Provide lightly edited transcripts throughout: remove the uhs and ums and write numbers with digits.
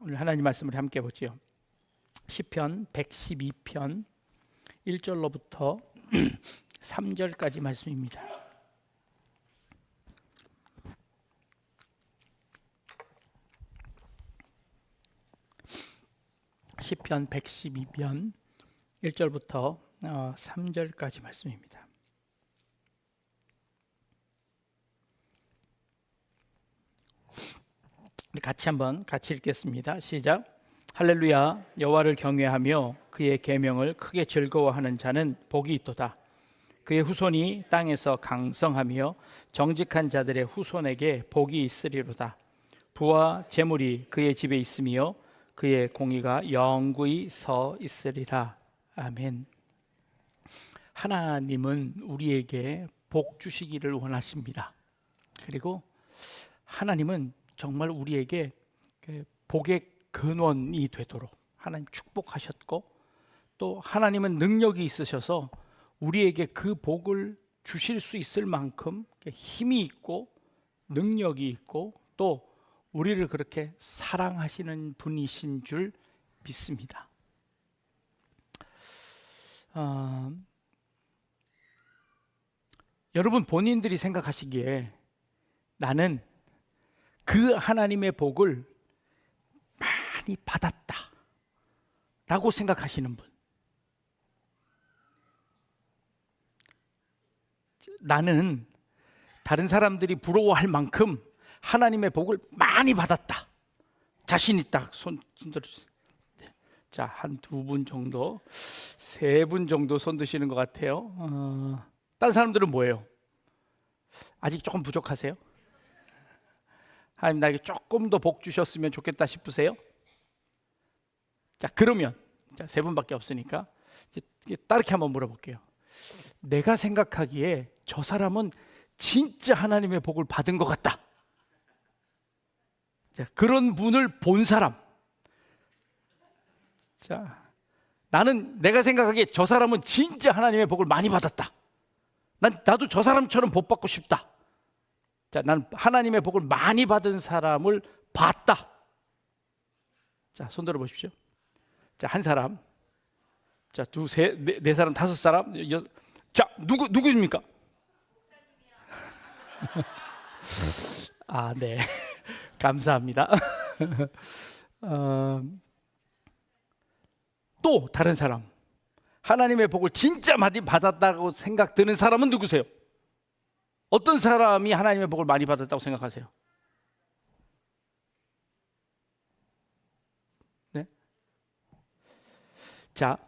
오늘 하나님 말씀을 함께 보지요. 시편 112편 1절로부터 3절까지 말씀입니다. 시편 112편 1절부터 3절까지 말씀입니다. 우리 같이 읽겠습니다. 시작. 할렐루야. 여호와를 경외하며 그의 계명을 크게 즐거워하는 자는 복이 있도다. 그의 후손이 땅에서 강성하며 정직한 자들의 후손에게 복이 있으리로다. 부와 재물이 그의 집에 있으며 그의 공의가 영구히 서 있으리라. 아멘. 하나님은 우리에게 복 주시기를 원하십니다. 그리고 하나님은 정말 우리에게 복의 근원이 되도록 하나님 축복하셨고, 또 하나님은 능력이 있으셔서 우리에게 그 복을 주실 수 있을 만큼 힘이 있고 능력이 있고 또 우리를 그렇게 사랑하시는 분이신 줄 믿습니다. 여러분 본인들이 생각하시기에 나는 그 하나님의 복을 많이 받았다 라고 생각하시는 분, 나는 다른 사람들이 부러워할 만큼 하나님의 복을 많이 받았다, 자신 있다. 손 들어주세요. 자, 한 2분 정도, 3분 정도 손 드시는 것 같아요. 다른 사람들은 뭐예요? 아직 조금 부족하세요? 하나님 나에게 조금 더 복 주셨으면 좋겠다 싶으세요? 자, 그러면 3분밖에 없으니까 이제 다르게 한번 물어볼게요. 내가 생각하기에 저 사람은 진짜 하나님의 복을 받은 것 같다. 자, 그런 분을 본 사람. 자, 내가 생각하기에 저 사람은 진짜 하나님의 복을 많이 받았다. 나도 저 사람처럼 복 받고 싶다. 자, 난 하나님의 복을 많이 받은 사람을 봤다. 자, 손 들어 보십시오. 자, 한 사람. 자, 둘, 셋, 네 사람, 5사람. 자, 누구입니까? 아, 네. 감사합니다. 또 다른 사람. 하나님의 복을 진짜 많이 받았다고 생각 드는 사람은 누구세요? 어떤 사람이 하나님의 복을 많이 받았다고 생각하세요? 네? 자,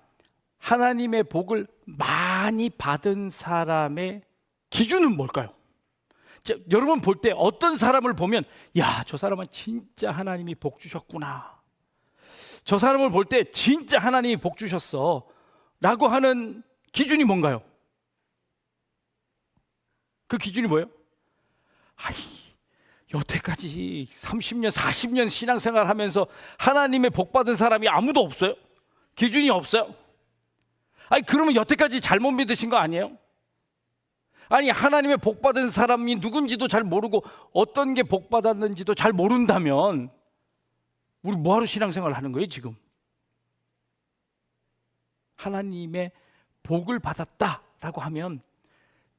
하나님의 복을 많이 받은 사람의 기준은 뭘까요? 자, 여러분 볼 때 어떤 사람을 보면 야, 저 사람은 진짜 하나님이 복 주셨구나, 저 사람을 볼 때 진짜 하나님이 복 주셨어 라고 하는 기준이 뭔가요? 그 기준이 뭐예요? 여태까지 30년, 40년 신앙생활 하면서 하나님의 복 받은 사람이 아무도 없어요? 기준이 없어요? 그러면 여태까지 잘못 믿으신 거 아니에요? 하나님의 복 받은 사람이 누군지도 잘 모르고 어떤 게 복 받았는지도 잘 모른다면 우리 뭐하러 신앙생활을 하는 거예요 지금? 하나님의 복을 받았다라고 하면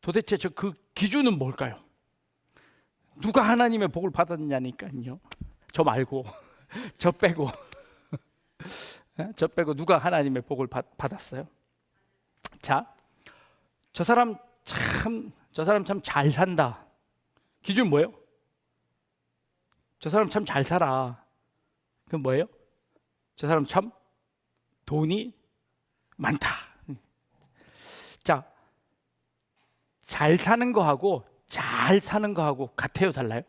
도대체 그 기준은 뭘까요? 누가 하나님의 복을 받았냐니까요. 저 말고 저 빼고 누가 하나님의 복을 받았어요? 자, 저 사람 참 잘 산다. 기준 뭐예요? 저 사람 참 잘 살아. 그럼 뭐예요? 저 사람 참 돈이 많다. 자, 잘 사는 거하고 잘 사는 거하고 같아요, 달라요?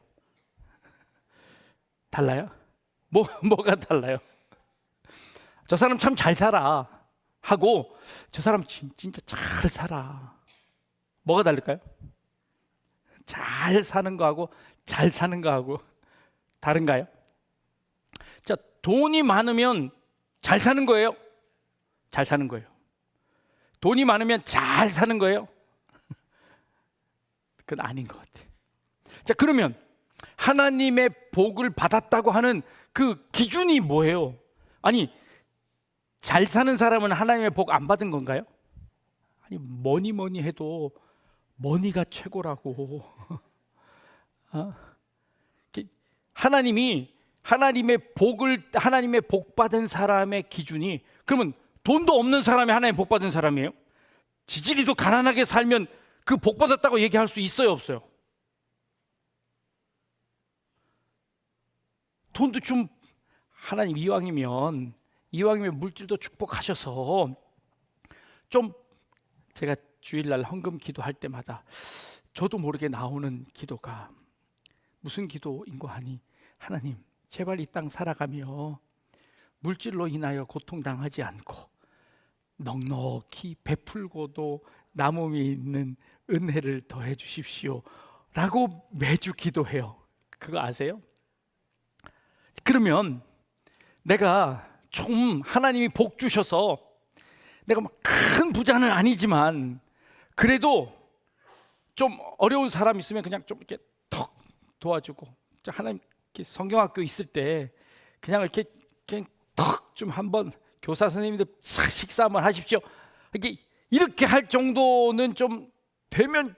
달라요? 뭐가 달라요? 저 사람 참 잘 살아 하고 저 사람 진짜 잘 살아, 뭐가 다를까요? 잘 사는 거하고 잘 사는 거하고 다른가요? 자, 돈이 많으면 잘 사는 거예요? 잘 사는 거예요? 돈이 많으면 잘 사는 거예요? 그건 아닌 것 같아요. 자, 그러면 하나님의 복을 받았다고 하는 그 기준이 뭐예요? 아니, 잘 사는 사람은 하나님의 복 안 받은 건가요? 아니, 뭐니 해도 머니가 최고라고. 어? 하나님의 복 받은 사람의 기준이, 그러면 돈도 없는 사람이 하나님 복 받은 사람이에요? 지지리도 가난하게 살면 그 복 받았다고 얘기할 수 있어요, 없어요? 돈도 좀 하나님 이왕이면 물질도 축복하셔서 좀, 제가 주일날 헌금 기도할 때마다 저도 모르게 나오는 기도가 무슨 기도인고 하니, 하나님 제발 이 땅 살아가며 물질로 인하여 고통당하지 않고 넉넉히 베풀고도 남음이 있는 은혜를 더해 주십시오 라고 매주 기도해요. 그거 아세요? 그러면 내가 좀 하나님이 복 주셔서 내가 막 큰 부자는 아니지만 그래도 좀 어려운 사람 있으면 그냥 좀 이렇게 턱 도와주고, 하나님 성경학교 있을 때 그냥 이렇게 턱 좀 한번 교사 선생님들 식사 한번 하십시오, 이렇게 할 정도는 좀 되면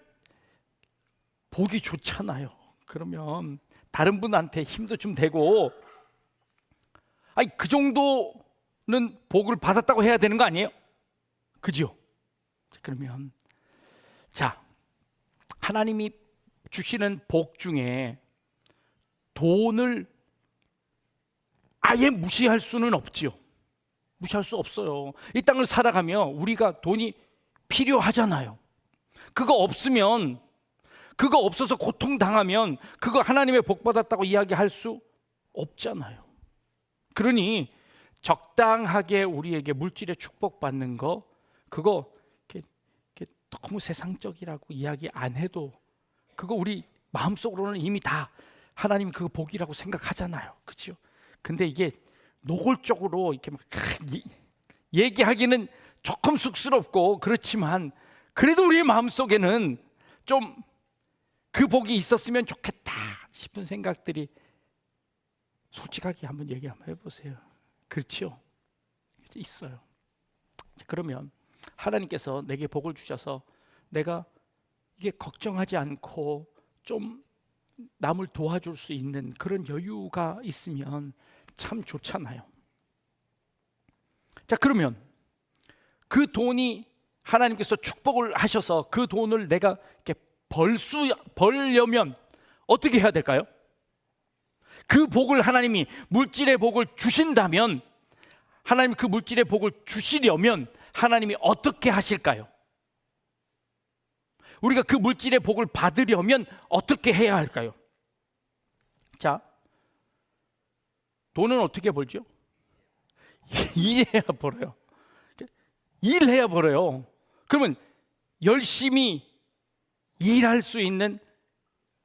복이 좋잖아요. 그러면 다른 분한테 힘도 좀 되고, 아니 그 정도는 복을 받았다고 해야 되는 거 아니에요? 그죠? 그러면 자, 하나님이 주시는 복 중에 돈을 아예 무시할 수는 없지요. 무시할 수 없어요. 이 땅을 살아가며 우리가 돈이 필요하잖아요. 그거 없어서 고통당하면 그거 하나님의 복 받았다고 이야기할 수 없잖아요. 그러니 적당하게 우리에게 물질의 축복받는 거, 그거 이렇게 너무 세상적이라고 이야기 안 해도 그거 우리 마음속으로는 이미 다 하나님 그 복이라고 생각하잖아요. 그렇죠? 근데 이게 노골적으로 이렇게 막 얘기하기는 조금 쑥스럽고 그렇지만, 그래도 우리 마음속에는 좀 그 복이 있었으면 좋겠다 싶은 생각들이, 솔직하게 한번 얘기 한번 해보세요. 그렇죠? 있어요. 그러면 하나님께서 내게 복을 주셔서 내가 이게 걱정하지 않고 좀 남을 도와줄 수 있는 그런 여유가 있으면 참 좋잖아요. 자, 그러면 그 돈이 하나님께서 축복을 하셔서 그 돈을 내가 이렇게 벌려면 어떻게 해야 될까요? 그 복을 하나님이 물질의 복을 주신다면, 하나님 그 물질의 복을 주시려면 하나님이 어떻게 하실까요? 우리가 그 물질의 복을 받으려면 어떻게 해야 할까요? 자, 돈은 어떻게 벌죠? 일해야 벌어요. 일해야 벌어요. 그러면 열심히 일할 수 있는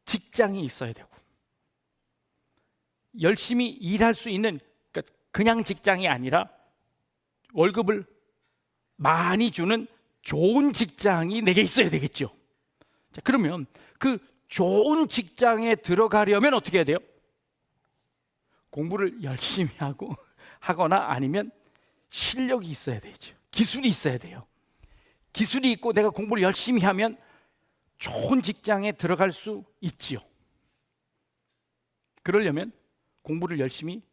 직장이 있어야 되고, 열심히 일할 수 있는, 그러니까 그냥 직장이 아니라 월급을 많이 주는 좋은 직장이 내게 있어야 되겠죠. 자, 그러면 그 좋은 직장에 들어가려면 어떻게 해야 돼요? 공부를 열심히 하거나 아니면 실력이 있어야 되죠. 기술이 있어야 돼요. 기술이 있고 내가 공부를 열심히 하면 좋은 직장에 들어갈 수 있지요. 그러려면 공부를 열심히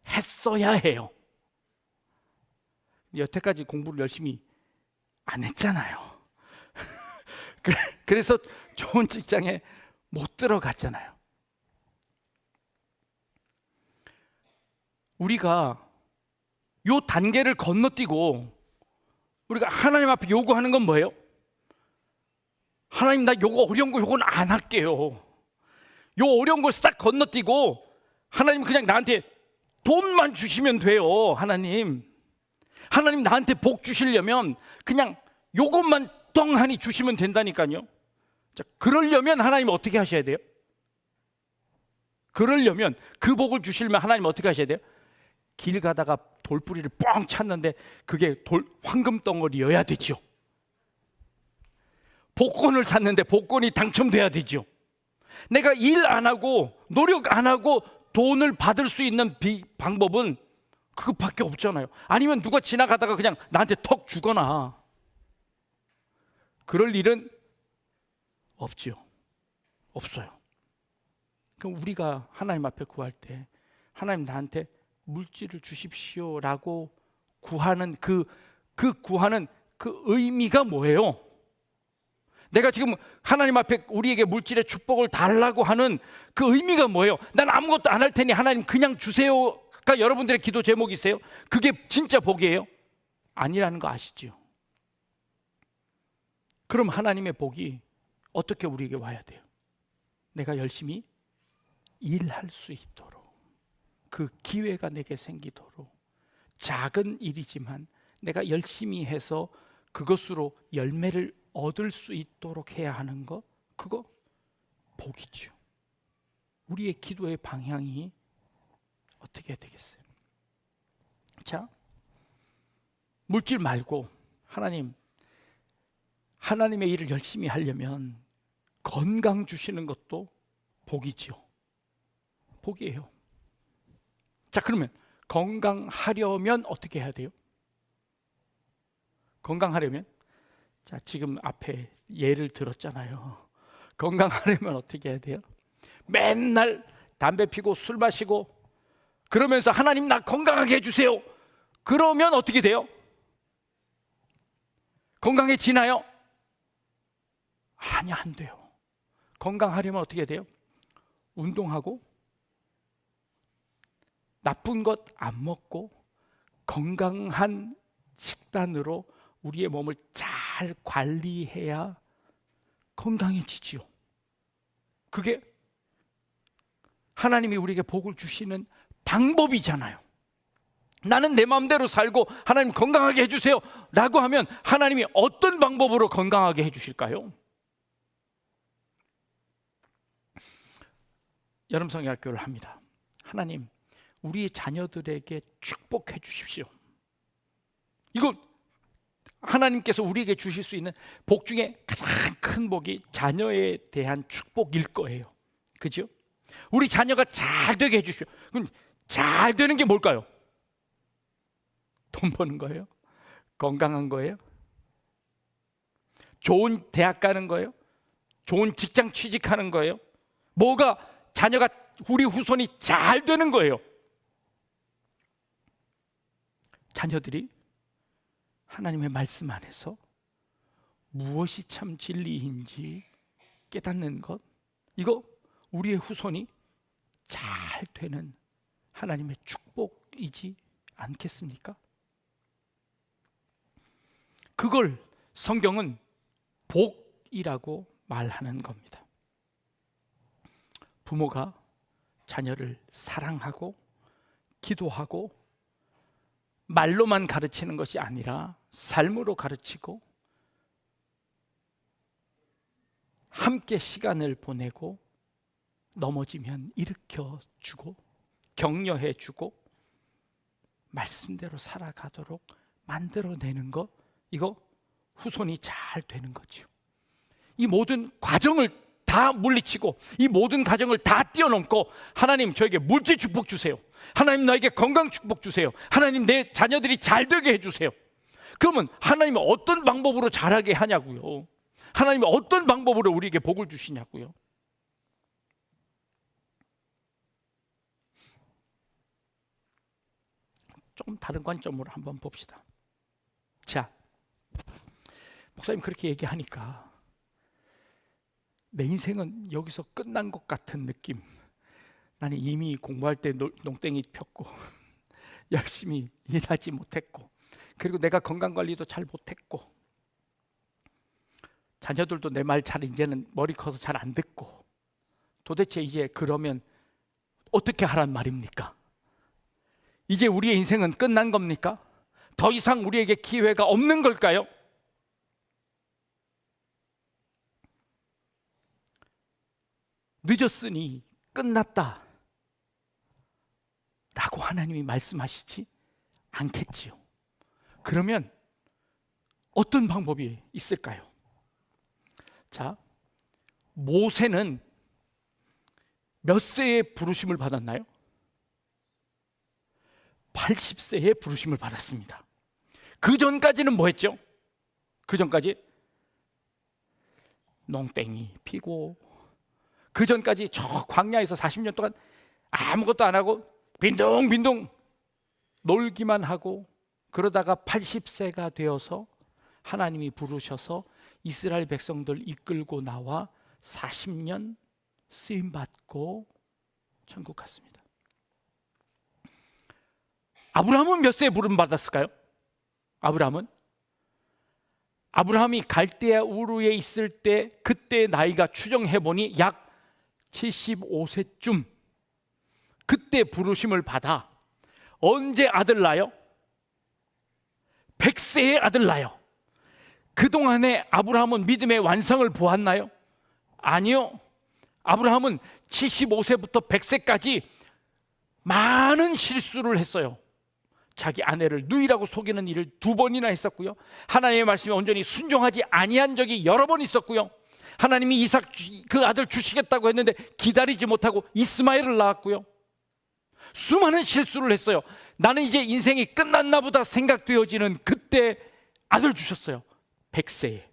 했어야 해요. 여태까지 공부를 열심히 안 했잖아요. 그래서 좋은 직장에 못 들어갔잖아요. 우리가 요 단계를 건너뛰고 우리가 하나님 앞에 요구하는 건 뭐예요? 하나님, 나 요거 어려운 거 요건 안 할게요. 요 어려운 걸 싹 건너뛰고 하나님 그냥 나한테 돈만 주시면 돼요. 하나님 나한테 복 주시려면 그냥 요것만 덩하니 주시면 된다니까요. 자, 그러려면 하나님 어떻게 하셔야 돼요? 그러려면 그 복을 주시려면 하나님 어떻게 하셔야 돼요? 길 가다가 돌뿌리를 뻥 찼는데 그게 황금 덩어리여야 되죠. 복권을 샀는데 복권이 당첨돼야 되죠. 내가 일 안 하고 노력 안 하고 돈을 받을 수 있는 방법은 그것밖에 없잖아요. 아니면 누가 지나가다가 그냥 나한테 턱 주거나, 그럴 일은 없지요. 없어요. 그럼 우리가 하나님 앞에 구할 때 하나님 나한테 물질을 주십시오라고 구하는 그 구하는 그 의미가 뭐예요? 내가 지금 하나님 앞에 우리에게 물질의 축복을 달라고 하는 그 의미가 뭐예요? 난 아무것도 안 할 테니 하나님 그냥 주세요가 여러분들의 기도 제목이세요? 그게 진짜 복이에요? 아니라는 거 아시죠? 그럼 하나님의 복이 어떻게 우리에게 와야 돼요? 내가 열심히 일할 수 있도록, 그 기회가 내게 생기도록, 작은 일이지만 내가 열심히 해서 그것으로 열매를 얻을 수 있도록 해야 하는 거, 그거 복이죠. 우리의 기도의 방향이 어떻게 되겠어요? 자, 물질 말고 하나님의 일을 열심히 하려면 건강 주시는 것도 복이죠. 복이에요. 자, 그러면 건강하려면 어떻게 해야 돼요? 건강하려면, 자, 지금 앞에 예를 들었잖아요. 건강하려면 어떻게 해야 돼요? 맨날 담배 피고 술 마시고 그러면서 하나님 나 건강하게 해주세요. 그러면 어떻게 돼요? 건강해지나요? 아니, 안 돼요. 건강하려면 어떻게 해야 돼요? 운동하고 나쁜 것 안 먹고 건강한 식단으로 우리의 몸을 잘 관리해야 건강해지지요. 그게 하나님이 우리에게 복을 주시는 방법이잖아요. 나는 내 마음대로 살고 하나님 건강하게 해주세요 라고 하면 하나님이 어떤 방법으로 건강하게 해주실까요? 여름성경학교를 합니다. 하나님, 우리의 자녀들에게 축복해 주십시오. 이거 하나님께서 우리에게 주실 수 있는 복 중에 가장 큰 복이 자녀에 대한 축복일 거예요. 그죠? 우리 자녀가 잘 되게 해주십시오. 그럼 잘 되는 게 뭘까요? 돈 버는 거예요? 건강한 거예요? 좋은 대학 가는 거예요? 좋은 직장 취직하는 거예요? 뭐가 자녀가 우리 후손이 잘 되는 거예요? 자녀들이 하나님의 말씀 안에서 무엇이 참 진리인지 깨닫는 것, 이거 우리의 후손이 잘 되는 하나님의 축복이지 않겠습니까? 그걸 성경은 복이라고 말하는 겁니다. 부모가 자녀를 사랑하고 기도하고 말로만 가르치는 것이 아니라 삶으로 가르치고 함께 시간을 보내고 넘어지면 일으켜주고 격려해주고 말씀대로 살아가도록 만들어내는 것, 이거 후손이 잘 되는 거죠. 이 모든 과정을 다 물리치고 이 모든 과정을 다 뛰어넘고 하나님 저에게 물질 축복 주세요. 하나님 나에게 건강 축복 주세요. 하나님 내 자녀들이 잘 되게 해주세요. 그러면 하나님은 어떤 방법으로 잘하게 하냐고요? 하나님이 어떤 방법으로 우리에게 복을 주시냐고요? 조금 다른 관점으로 한번 봅시다. 자, 목사님 그렇게 얘기하니까 내 인생은 여기서 끝난 것 같은 느낌. 나는 이미 공부할 때 농땡이 폈고 열심히 일하지 못했고 그리고 내가 건강관리도 잘 못했고 자녀들도 내 말 잘 이제는 머리 커서 잘 안 듣고 도대체 이제 그러면 어떻게 하란 말입니까? 이제 우리의 인생은 끝난 겁니까? 더 이상 우리에게 기회가 없는 걸까요? 늦었으니 끝났다 라고 하나님이 말씀하시지 않겠지요. 그러면 어떤 방법이 있을까요? 자, 모세는 몇 세에 부르심을 받았나요? 80세에 부르심을 받았습니다. 그 전까지는 뭐 했죠? 그 전까지 농땡이 피고, 그 전까지 저 광야에서 40년 동안 아무것도 안 하고 빈둥빈둥 놀기만 하고, 그러다가 80세가 되어서 하나님이 부르셔서 이스라엘 백성들 이끌고 나와 40년 쓰임받고 천국 갔습니다. 아브라함은 몇 세에 부름 받았을까요? 아브라함이 갈대아 우르에 있을 때, 그때 나이가 추정해 보니 약 75세쯤, 그때 부르심을 받아 언제 아들 낳아요? 100세에 아들 낳아요. 그동안에 아브라함은 믿음의 완성을 보았나요? 아니요. 아브라함은 75세부터 100세까지 많은 실수를 했어요. 자기 아내를 누이라고 속이는 일을 2번이나 했었고요. 하나님의 말씀에 온전히 순종하지 아니한 적이 여러 번 있었고요. 하나님이 이삭 그 아들 주시겠다고 했는데 기다리지 못하고 이스마엘을 낳았고요. 수많은 실수를 했어요. 나는 이제 인생이 끝났나 보다 생각되어지는 그때 아들 주셨어요. 100세에.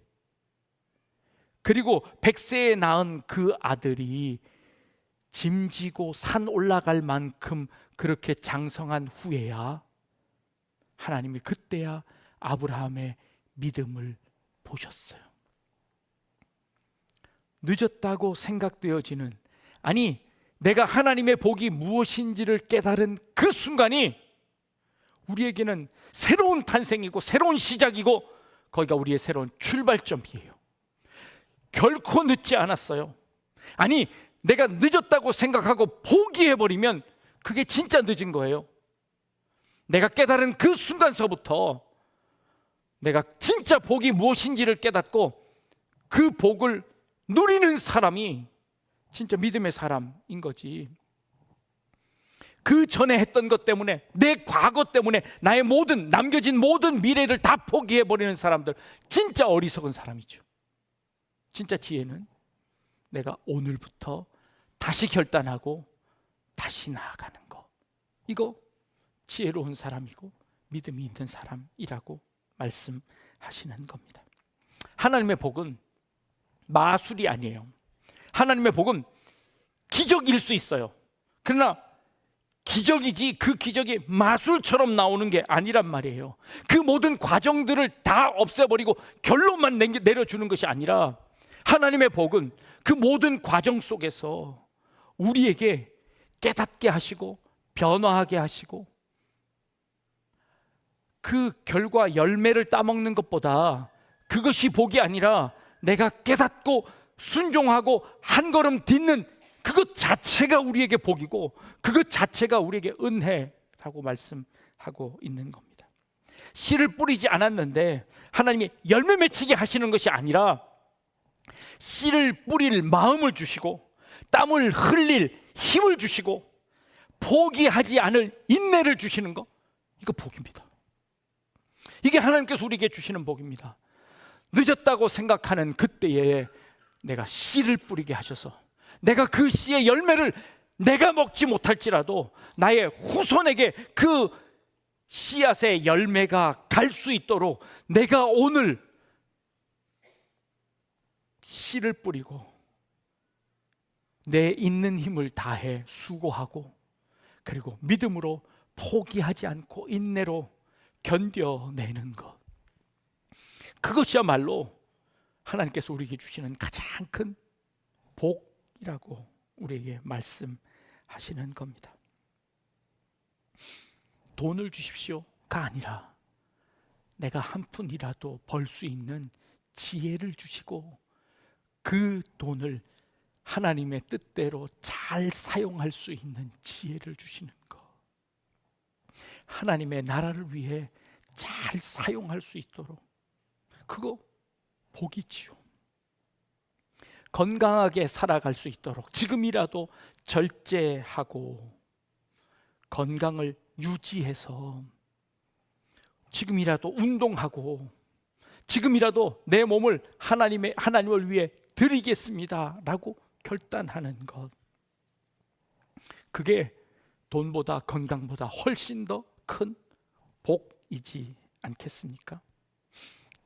그리고 100세에 낳은 그 아들이 짐지고 산 올라갈 만큼 그렇게 장성한 후에야 하나님이 그때야 아브라함의 믿음을 보셨어요. 늦었다고 생각되어지는, 아니 내가 하나님의 복이 무엇인지를 깨달은 그 순간이 우리에게는 새로운 탄생이고 새로운 시작이고, 거기가 우리의 새로운 출발점이에요. 결코 늦지 않았어요. 아니 내가 늦었다고 생각하고 포기해버리면 그게 진짜 늦은 거예요. 내가 깨달은 그 순간서부터 내가 진짜 복이 무엇인지를 깨닫고 그 복을 누리는 사람이 진짜 믿음의 사람인 거지. 그 전에 했던 것 때문에, 내 과거 때문에 나의 모든 남겨진 모든 미래를 다 포기해버리는 사람들, 진짜 어리석은 사람이죠. 진짜 지혜는 내가 오늘부터 다시 결단하고 다시 나아가는 거, 이거 지혜로운 사람이고 믿음이 있는 사람이라고 말씀하시는 겁니다. 하나님의 복은 마술이 아니에요. 하나님의 복은 기적일 수 있어요. 그러나 기적이지 그 기적이 마술처럼 나오는 게 아니란 말이에요. 그 모든 과정들을 다 없애버리고 결론만 내려주는 것이 아니라, 하나님의 복은 그 모든 과정 속에서 우리에게 깨닫게 하시고 변화하게 하시고, 그 결과 열매를 따먹는 것보다 그것이 복이 아니라 내가 깨닫고 순종하고 한 걸음 딛는 그것 자체가 우리에게 복이고, 그것 자체가 우리에게 은혜라고 말씀하고 있는 겁니다. 씨를 뿌리지 않았는데 하나님이 열매 맺히게 하시는 것이 아니라 씨를 뿌릴 마음을 주시고 땀을 흘릴 힘을 주시고 포기하지 않을 인내를 주시는 거, 이거 복입니다. 이게 하나님께서 우리에게 주시는 복입니다. 늦었다고 생각하는 그때에 내가 씨를 뿌리게 하셔서 내가 그 씨의 열매를 내가 먹지 못할지라도 나의 후손에게 그 씨앗의 열매가 갈 수 있도록 내가 오늘 씨를 뿌리고 내 있는 힘을 다해 수고하고, 그리고 믿음으로 포기하지 않고 인내로 견뎌내는 것, 그것이야말로 하나님께서 우리에게 주시는 가장 큰 복이라고 우리에게 말씀하시는 겁니다. 돈을 주십시오가 아니라 내가 한 푼이라도 벌 수 있는 지혜를 주시고 그 돈을 하나님의 뜻대로 잘 사용할 수 있는 지혜를 주시는 것, 하나님의 나라를 위해 잘 사용할 수 있도록, 그거 복이지요. 건강하게 살아갈 수 있도록 지금이라도 절제하고 건강을 유지해서 지금이라도 운동하고 지금이라도 내 몸을 하나님을 위해 드리겠습니다 라고 결단하는 것, 그게 돈보다 건강보다 훨씬 더 큰 복이지 않겠습니까?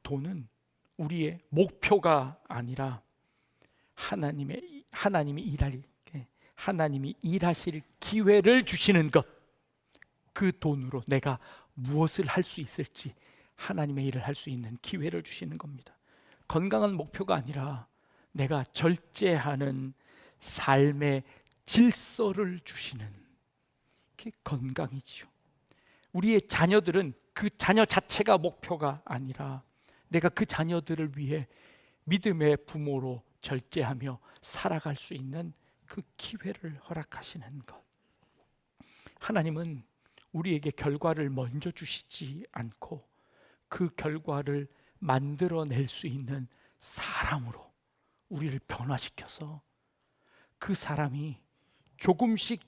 돈은 우리의 목표가 아니라 하나님이 일하실 기회를 주시는 것, 그 돈으로 내가 무엇을 할 수 있을지 하나님의 일을 할 수 있는 기회를 주시는 겁니다. 건강한 목표가 아니라 내가 절제하는 삶의 질서를 주시는 게 건강이죠. 우리의 자녀들은 그 자녀 자체가 목표가 아니라 내가 그 자녀들을 위해 믿음의 부모로 절제하며 살아갈 수 있는 그 기회를 허락하시는 것. 하나님은 우리에게 결과를 먼저 주시지 않고 그 결과를 만들어낼 수 있는 사람으로 우리를 변화시켜서 그 사람이 조금씩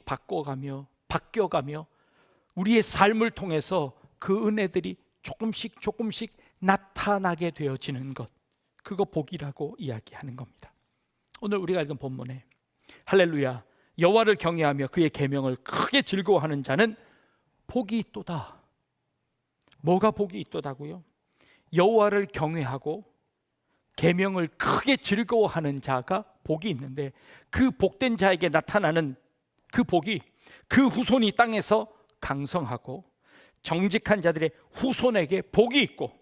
바뀌어가며 우리의 삶을 통해서 그 은혜들이 조금씩 나타나게 되어지는 것, 그거 복이라고 이야기하는 겁니다. 오늘 우리가 읽은 본문에 할렐루야, 여호와를 경외하며 그의 계명을 크게 즐거워하는 자는 복이 있도다. 뭐가 복이 있도다고요? 여호와를 경외하고 계명을 크게 즐거워하는 자가 복이 있는데, 그 복된 자에게 나타나는 그 복이 그 후손이 땅에서 강성하고 정직한 자들의 후손에게 복이 있고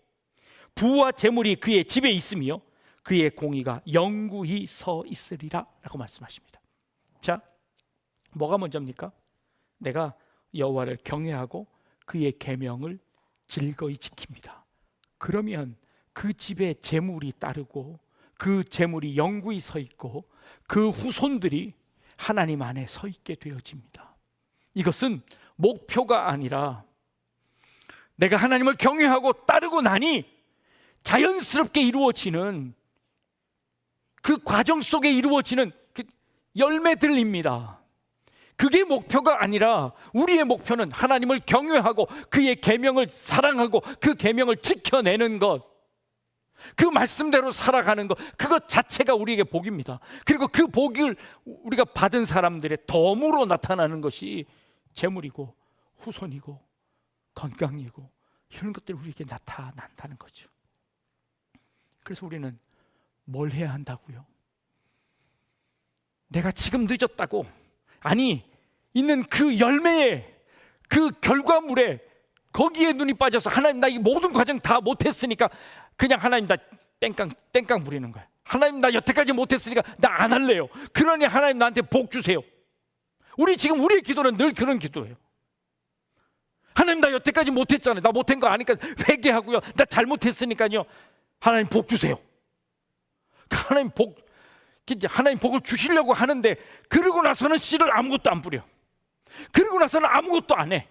부와 재물이 그의 집에 있으며 그의 공의가 영구히 서 있으리라 라고 말씀하십니다. 자, 뭐가 먼저입니까? 내가 여호와를 경외하고 그의 계명을 즐거이 지킵니다. 그러면 그 집에 재물이 따르고 그 재물이 영구히 서 있고 그 후손들이 하나님 안에 서 있게 되어집니다. 이것은 목표가 아니라 내가 하나님을 경외하고 따르고 나니 자연스럽게 이루어지는 그 과정 속에 이루어지는 그 열매들입니다. 그게 목표가 아니라 우리의 목표는 하나님을 경외하고 그의 계명을 사랑하고 그 계명을 지켜내는 것, 그 말씀대로 살아가는 것, 그것 자체가 우리에게 복입니다. 그리고 그 복을 우리가 받은 사람들의 덤으로 나타나는 것이 재물이고 후손이고 건강이고 이런 것들이 우리에게 나타난다는 거죠. 그래서 우리는 뭘 해야 한다고요? 내가 지금 늦었다고, 아니, 있는 그 열매에, 그 결과물에 거기에 눈이 빠져서 하나님 나 이 모든 과정 다 못했으니까 그냥 하나님 나 땡깡 부리는 거야. 하나님 나 여태까지 못했으니까 나 안 할래요. 그러니 하나님 나한테 복 주세요. 우리의 기도는 늘 그런 기도예요. 하나님 나 여태까지 못했잖아요. 나 못한 거 아니까 회개하고요. 나 잘못했으니까요. 하나님 복 주세요. 하나님 복을 주시려고 하는데 그러고 나서는 씨를 아무것도 안 뿌려. 그러고 나서는 아무것도 안 해.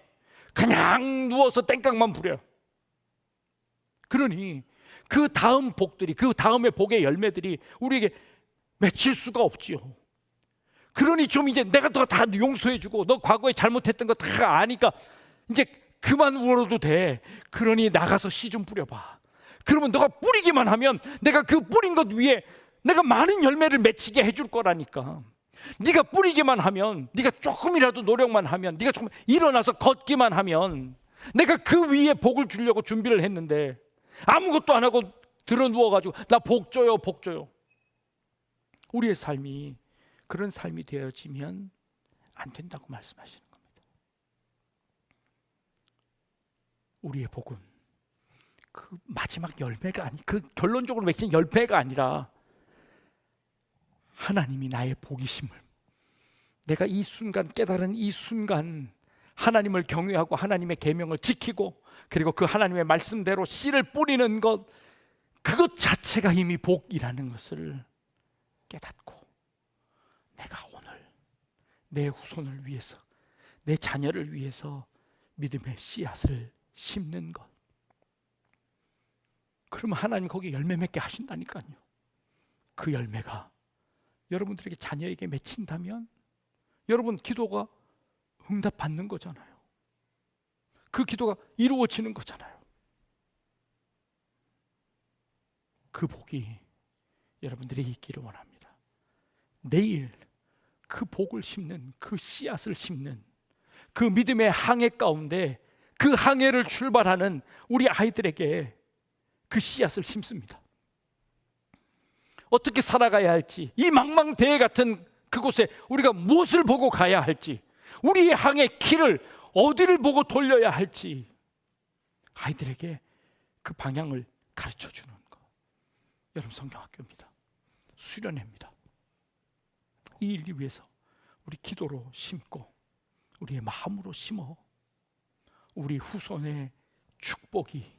그냥 누워서 땡깡만 부려요. 그러니 그 다음 복들이, 그 다음의 복의 열매들이 우리에게 맺힐 수가 없지요. 그러니 좀 이제 내가 너 다 용서해주고 너 과거에 잘못했던 거 다 아니까 이제 그만 울어도 돼. 그러니 나가서 씨 좀 뿌려봐. 그러면 너가 뿌리기만 하면 내가 그 뿌린 것 위에 내가 많은 열매를 맺히게 해줄 거라니까. 네가 뿌리기만 하면, 네가 조금이라도 노력만 하면, 네가 조금 일어나서 걷기만 하면 내가 그 위에 복을 주려고 준비를 했는데 아무것도 안 하고 들어 누워가지고 나 복 줘요, 복 줘요. 우리의 삶이 그런 삶이 되어지면 안 된다고 말씀하시는 겁니다. 우리의 복은 그 마지막 열매가 그 결론적으로 맺힌 열매가 아니라 하나님이 나의 복이심을, 내가 이 순간 깨달은 이 순간 하나님을 경외하고 하나님의 계명을 지키고 그리고 그 하나님의 말씀대로 씨를 뿌리는 것, 그것 자체가 이미 복이라는 것을 깨닫고 내가 오늘 내 후손을 위해서, 내 자녀를 위해서 믿음의 씨앗을 심는 것, 그러면 하나님 거기에 열매 맺게 하신다니까요. 그 열매가 여러분들에게 자녀에게 맺힌다면 여러분 기도가 응답받는 거잖아요. 그 기도가 이루어지는 거잖아요. 그 복이 여러분들이 있기를 원합니다. 내일 그 복을 심는, 그 씨앗을 심는, 그 믿음의 항해 가운데 그 항해를 출발하는 우리 아이들에게 그 씨앗을 심습니다. 어떻게 살아가야 할지, 이 망망대해 같은 그곳에 우리가 무엇을 보고 가야 할지, 우리의 항해 길을 어디를 보고 돌려야 할지 아이들에게 그 방향을 가르쳐 주는 것. 여러분, 성경학교입니다. 수련회입니다. 이 일을 위해서 우리 기도로 심고 우리의 마음으로 심어 우리 후손의 축복이,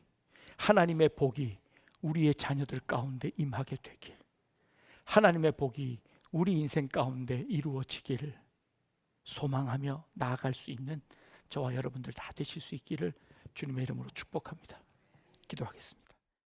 하나님의 복이 우리의 자녀들 가운데 임하게 되길, 하나님의 복이 우리 인생 가운데 이루어지기를 소망하며 나아갈 수 있는 저와 여러분들 다 되실 수 있기를 주님의 이름으로 축복합니다. 기도하겠습니다.